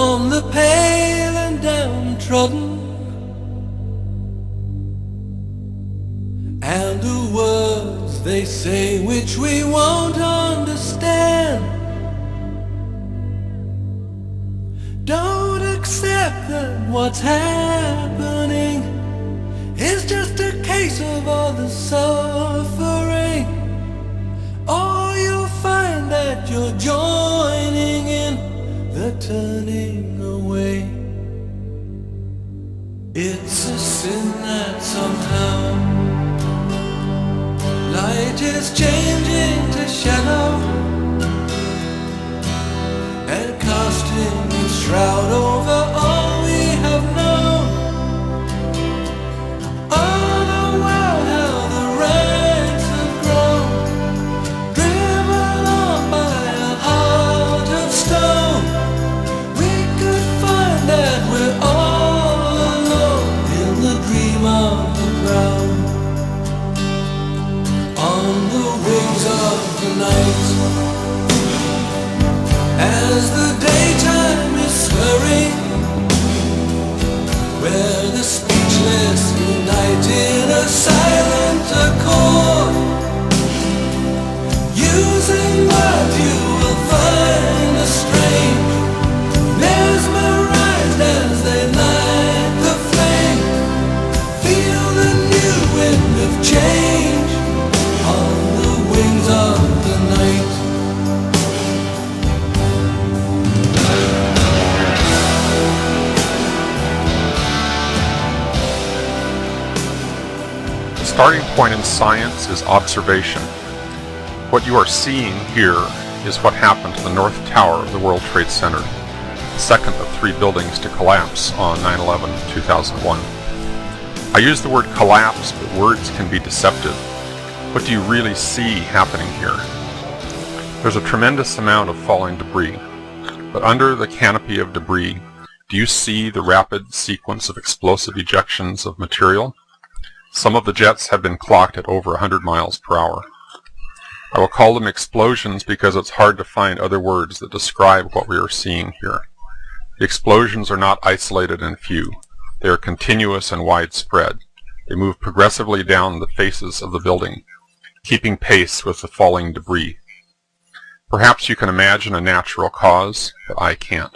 from the pale and downtrodden, and the words they say which we won't understand. Don't accept that what's happening is just a case of all the suffering, or you'll find that you're joining in the turning away. It's a sin that somehow light is changing to shadow and casting its shroud over all we have known. Oh, the world, how the ranks have grown, driven on by a heart of stone. We could find that we're all alone in the dream of the ground. On the wings of the night, as the daytime is scurrying, where the speechless unite in a silent accord, using words you will find a strange, mesmerized as they light the flame. Feel the new wind of change on the wings of the night. The starting point in science is observation. What you are seeing here is what happened to the North Tower of the World Trade Center, the second of 3 buildings to collapse on 9/11/2001. I use the word collapse, but words can be deceptive. What do you really see happening here? There's a tremendous amount of falling debris, but under the canopy of debris, do you see the rapid sequence of explosive ejections of material? Some of the jets have been clocked at over 100 miles per hour. I will call them explosions because it's hard to find other words that describe what we are seeing here. The explosions are not isolated and few. They are continuous and widespread. They move progressively down the faces of the building, keeping pace with the falling debris. Perhaps you can imagine a natural cause, but I can't.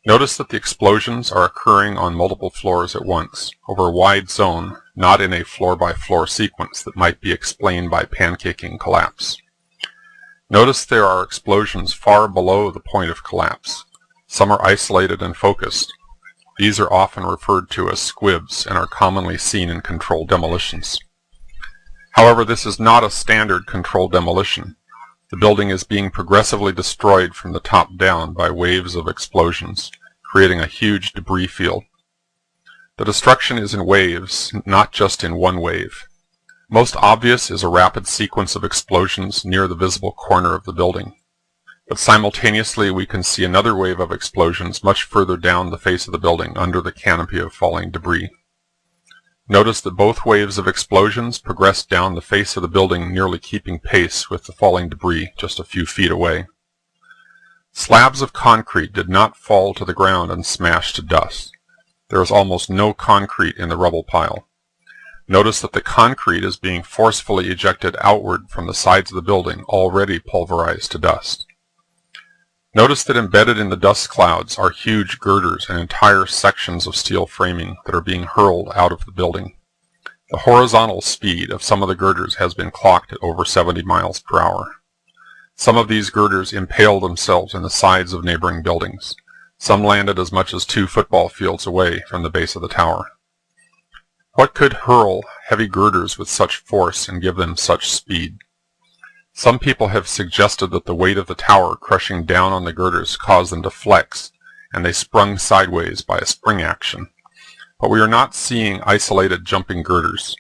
Notice that the explosions are occurring on multiple floors at once, over a wide zone, not in a floor-by-floor sequence that might be explained by pancaking collapse. Notice there are explosions far below the point of collapse. Some are isolated and focused. These are often referred to as squibs and are commonly seen in controlled demolitions. However, this is not a standard controlled demolition. The building is being progressively destroyed from the top down by waves of explosions, creating a huge debris field. The destruction is in waves, not just in one wave. Most obvious is a rapid sequence of explosions near the visible corner of the building. But simultaneously we can see another wave of explosions much further down the face of the building under the canopy of falling debris. Notice that both waves of explosions progress down the face of the building, nearly keeping pace with the falling debris just a few feet away. Slabs of concrete did not fall to the ground and smash to dust. There is almost no concrete in the rubble pile. Notice that the concrete is being forcefully ejected outward from the sides of the building, already pulverized to dust. Notice that embedded in the dust clouds are huge girders and entire sections of steel framing that are being hurled out of the building. The horizontal speed of some of the girders has been clocked at over 70 miles per hour. Some of these girders impaled themselves in the sides of neighboring buildings. Some landed as much as 2 football fields away from the base of the tower. What could hurl heavy girders with such force and give them such speed? Some people have suggested that the weight of the tower crushing down on the girders caused them to flex, and they sprung sideways by a spring action. But we are not seeing isolated jumping girders.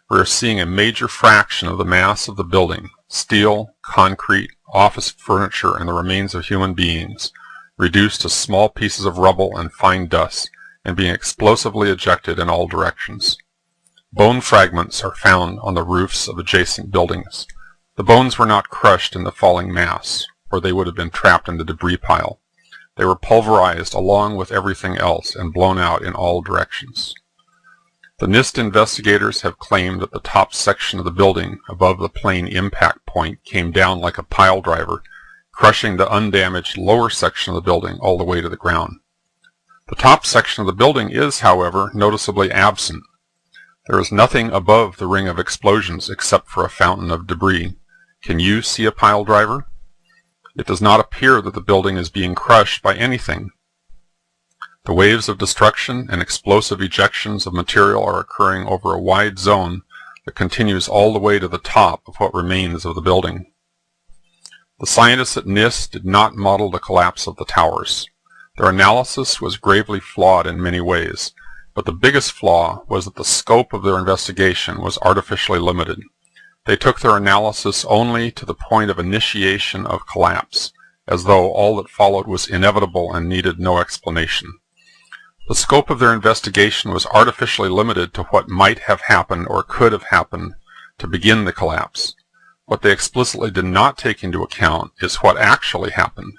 We are seeing a major fraction of the mass of the building, steel, concrete, office furniture, and the remains of human beings, reduced to small pieces of rubble and fine dust, and being explosively ejected in all directions. Bone fragments are found on the roofs of adjacent buildings. The bones were not crushed in the falling mass, or they would have been trapped in the debris pile. They were pulverized along with everything else and blown out in all directions. The NIST investigators have claimed that the top section of the building above the plane impact point came down like a pile driver, crushing the undamaged lower section of the building all the way to the ground. The top section of the building is, however, noticeably absent. There is nothing above the ring of explosions except for a fountain of debris. Can you see a pile driver? It does not appear that the building is being crushed by anything. The waves of destruction and explosive ejections of material are occurring over a wide zone that continues all the way to the top of what remains of the building. The scientists at NIST did not model the collapse of the towers. Their analysis was gravely flawed in many ways, but the biggest flaw was that the scope of their investigation was artificially limited. They took their analysis only to the point of initiation of collapse, as though all that followed was inevitable and needed no explanation. The scope of their investigation was artificially limited to what might have happened or could have happened to begin the collapse. What they explicitly did not take into account is what actually happened.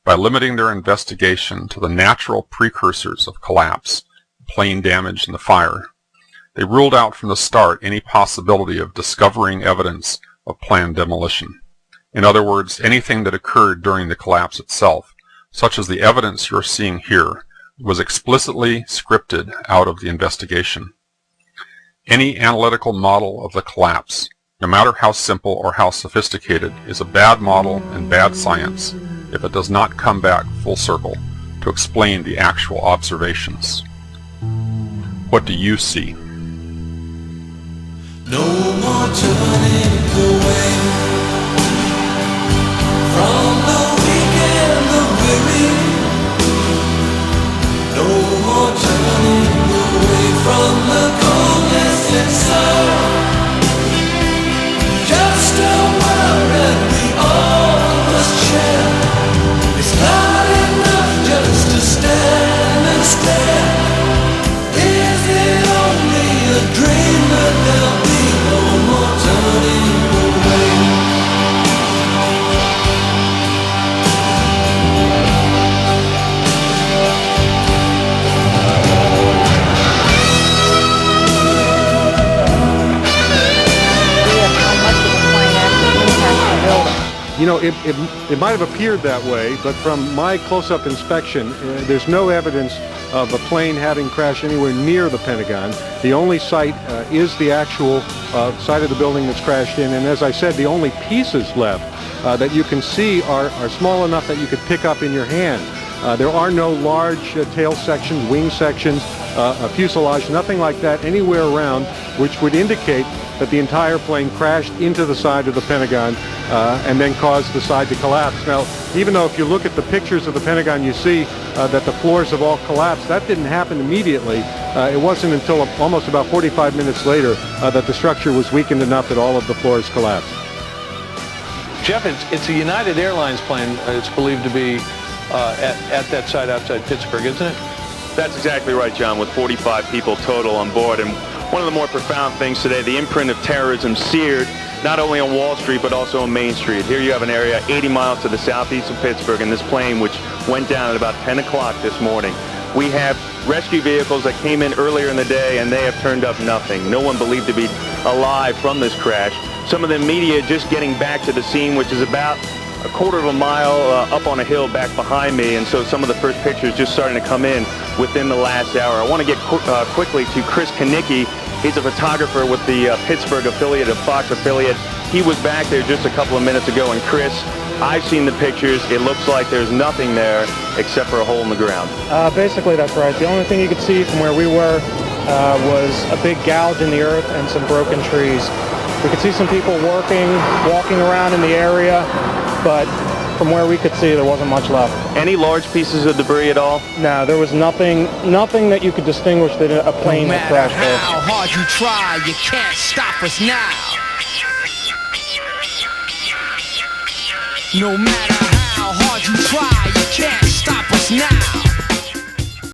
By limiting their investigation to the natural precursors of collapse, plane damage and the fire, they ruled out from the start any possibility of discovering evidence of planned demolition. In other words, anything that occurred during the collapse itself, such as the evidence you're seeing here, was explicitly scripted out of the investigation. Any analytical model of the collapse, no matter how simple or how sophisticated, is a bad model and bad science if it does not come back full circle to explain the actual observations. What do you see? No more turning away from the weak and the weary. No more turning away from the coldness inside. Just a world that we all must share. It's not enough just to stand and stare. Is it only a dream that there'll be no more turning away? You know, it might have appeared that way, but from my close-up inspection, there's no evidence of a plane having crashed anywhere near the Pentagon. The only site is the actual site of the building that's crashed in, and as I said, the only pieces left that you can see are small enough that you could pick up in your hand. There are no large tail sections, wing sections, a fuselage, nothing like that anywhere around, which would indicate that the entire plane crashed into the side of the Pentagon and then caused the side to collapse. Now, even though if you look at the pictures of the Pentagon, you see that the floors have all collapsed, that didn't happen immediately. It wasn't until almost about 45 minutes later that the structure was weakened enough that all of the floors collapsed. Jeff, it's a United Airlines plane. It's believed to be at that site outside Pittsburgh, isn't it? That's exactly right, John, with 45 people total on board. And one of the more profound things today, the imprint of terrorism seared not only on Wall Street but also on Main Street. Here you have an area 80 miles to the southeast of Pittsburgh, and this plane which went down at about 10 o'clock this morning. We have rescue vehicles that came in earlier in the day, and they have turned up nothing. No one believed to be alive from this crash. Some of the media just getting back to the scene, which is about a quarter of a mile up on a hill back behind me, and so some of the first pictures just starting to come in within the last hour. I want to get quickly to Chris Kanicki. He's a photographer with the Pittsburgh affiliate of Fox affiliate. He was back there just a couple of minutes ago, and Chris, I've seen the pictures. It looks like there's nothing there except for a hole in the ground. Basically, that's right. The only thing you could see from where we were was a big gouge in the earth and some broken trees. We could see some people walking around in the area, but from where we could see, there wasn't much left. Any large pieces of debris at all? No, there was nothing that you could distinguish that a plane had crashed there. No matter how hard you try, you can't stop us now. No matter how hard you try, you can't stop us now.